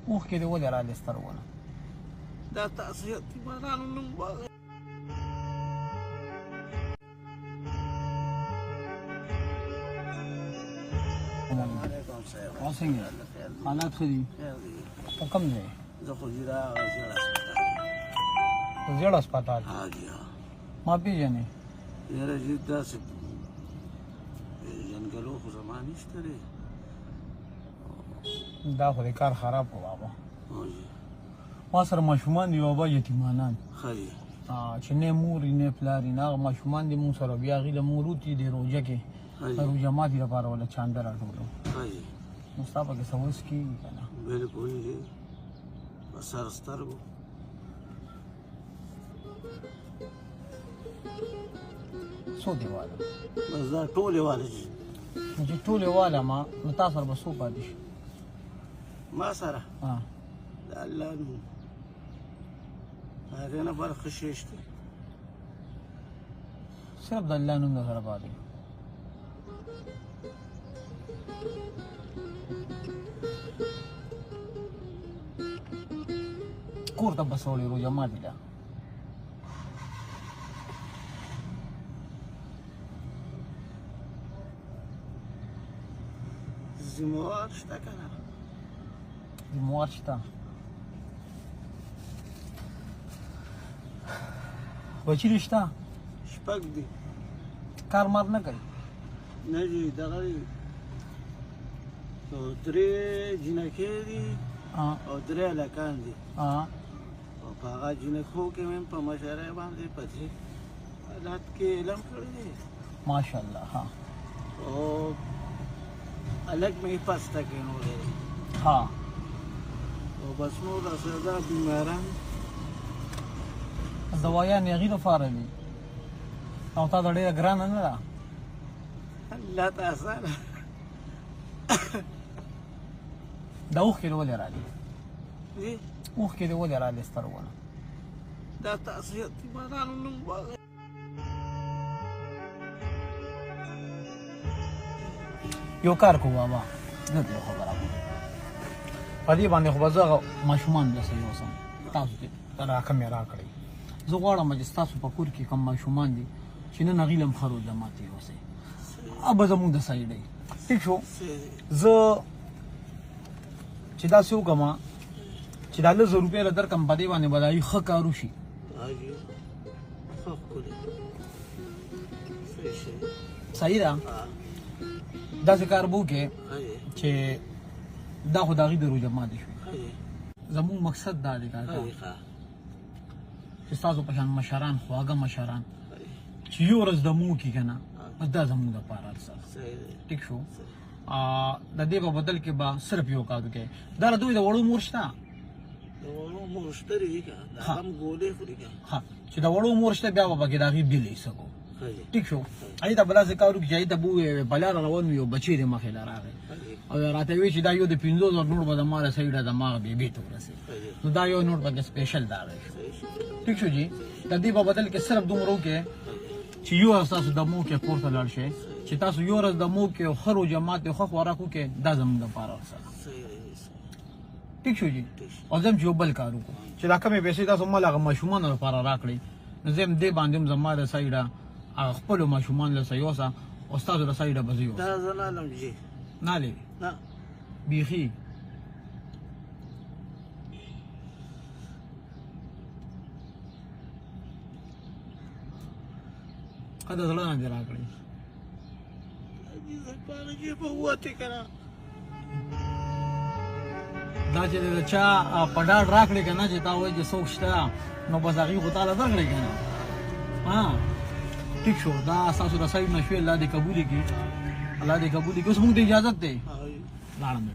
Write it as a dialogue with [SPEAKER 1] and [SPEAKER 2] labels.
[SPEAKER 1] اوښکې دې ولې رالې سترګو نه
[SPEAKER 2] دا تاسو یتیمانانو نوم واغی علیکم السلام
[SPEAKER 1] څنګه حالات ښه دي په کوم ځای
[SPEAKER 2] زه خو دې راغلی زیړ
[SPEAKER 1] په زیړ هسپتال
[SPEAKER 2] ها جی ها
[SPEAKER 1] ما پېژنې
[SPEAKER 2] یاره چې داسې جنګلو خو زما نشته دی
[SPEAKER 1] دا خو دې کار خراب کړو بابا
[SPEAKER 2] جی
[SPEAKER 1] ما سره ماشومان دي بابا یتیمانان
[SPEAKER 2] ښه دی
[SPEAKER 1] چې نه مور نه پلار نه هغه ماشومان دي مونږ سره بیا هغې له مور وتي د روژه کې روژه ماتي لپاره وله چانده راټولو
[SPEAKER 2] ښه دی
[SPEAKER 1] نو ستا پکې څه وس کېږي که نه
[SPEAKER 2] بلې پوهېږې په سر سترګو
[SPEAKER 1] څو دې واله
[SPEAKER 2] بس دا ټولې واله دي
[SPEAKER 1] نو چې ټولې واله ما نو تا سره به څو پاتې شي
[SPEAKER 2] ما سره د الله نوم هغې نه بل ښه شی شته
[SPEAKER 1] صرف د الله نوم در سره پاتې کور ته بسوړې روژه ماتې ده
[SPEAKER 2] ذمهوار شته که نه
[SPEAKER 1] ذمهوار شته بچي دې شته
[SPEAKER 2] شپږ دي
[SPEAKER 1] کار مار نه کوي
[SPEAKER 2] نه دي دغه دي درې جنکې دي او درې هلکان دي او په هغه جنکو کې مې په مشرۍ باندې په دې حالات کې علم کړی دی
[SPEAKER 1] ماشاءالله ها
[SPEAKER 2] او هلک مې پسته کې نولی دی
[SPEAKER 1] ها
[SPEAKER 2] او بس نور داسې دا بیماران
[SPEAKER 1] دوايان یې هغې دپاره دي او تا ته ډېره ګرانه نه ده
[SPEAKER 2] الله ته اسانه
[SPEAKER 1] دا اوښکې دې ولې رالي
[SPEAKER 2] دي
[SPEAKER 1] اوښکې دې ولې رالي سترګو نه
[SPEAKER 2] دا تاسو یتیمانانو نوم واغی
[SPEAKER 1] یو کار کوو بابا زه ته یو خبره کوم په دې باندې خو به زه هغه ماشومان داسې یوسم تاسو ته راکمې راکړئ زه غواړم چې ستاسو په کور کې کوم ماشومان دي چې نن هغې له هم ښه روژه ماتې یوسئ به زمونږ د سایډ ټیک شو زه چې داسې وکړم چې دا 1000 روپۍ له درکړم په دې باندې به د هغې ښه کار وشي صحیح ده داسې کار به وکړې چې دا خو د هغې د روژه ماتې شوې زمونږ مقصد دا دی کاکا چې ستاسو په شان مشران خواږه مشران چې یو ورځ د مو کي که نه دا زمونږ دپاره هر څه ټیک شو د دې په بدل کې به صرف یو کار وکړئ دا د دوی د وړو مور شته
[SPEAKER 2] د وړو مور شته دي که د هغه هم ګولې خوري که
[SPEAKER 1] ها چې د وړو مور شته بیا به پکې د هغې بیل ایسه کړو ټیک شو هغې ته به داسې کار وکړي چې هغې ته به ووایې په لاره روان وي یو بچی دې مخې له راغی او راته وایي چې دا یو د 500 نور به زما له سایډه زما بیبي ته ورسېږي نو دا یو نور پکې سپیشل راغی ټیک شو جي د دې په بدل کې صرف دومره وکړئ چې یو ورځ تاسو د مو کې کور ته لاړ شئ چې تاسو یو ورځ د مو کې ښه روژه ماتې ښه خوراک وکړئ دا زموږ دپاره هر څه ټیک شو جي او زه هم چې یو بل کار وکړو چې دا کمې پیسې تاسو مال هغه ماشومانو لپاره راکړئ نو زه هم دې باندې هم زما د سایډه هغه خپلو ماشومانو له یوسه او ستاسو د سایډه به زه یوسم
[SPEAKER 2] دا زه نه علم جي
[SPEAKER 1] نه لې
[SPEAKER 2] نه
[SPEAKER 1] بیخي قد زړه نه دې راکړئ
[SPEAKER 2] جي به ووتې که نه
[SPEAKER 1] دا چې د چا په ډاډ راکړې که نه چې تا وایي چې څوک شته نو بس هغې خو تاله درکړې که نه ټیک شو دا ستاسو د سایډ نه شوې الله دې قبولې کړي الله دې قبولې کړي اوس مونږ ته اجازت دی لاړم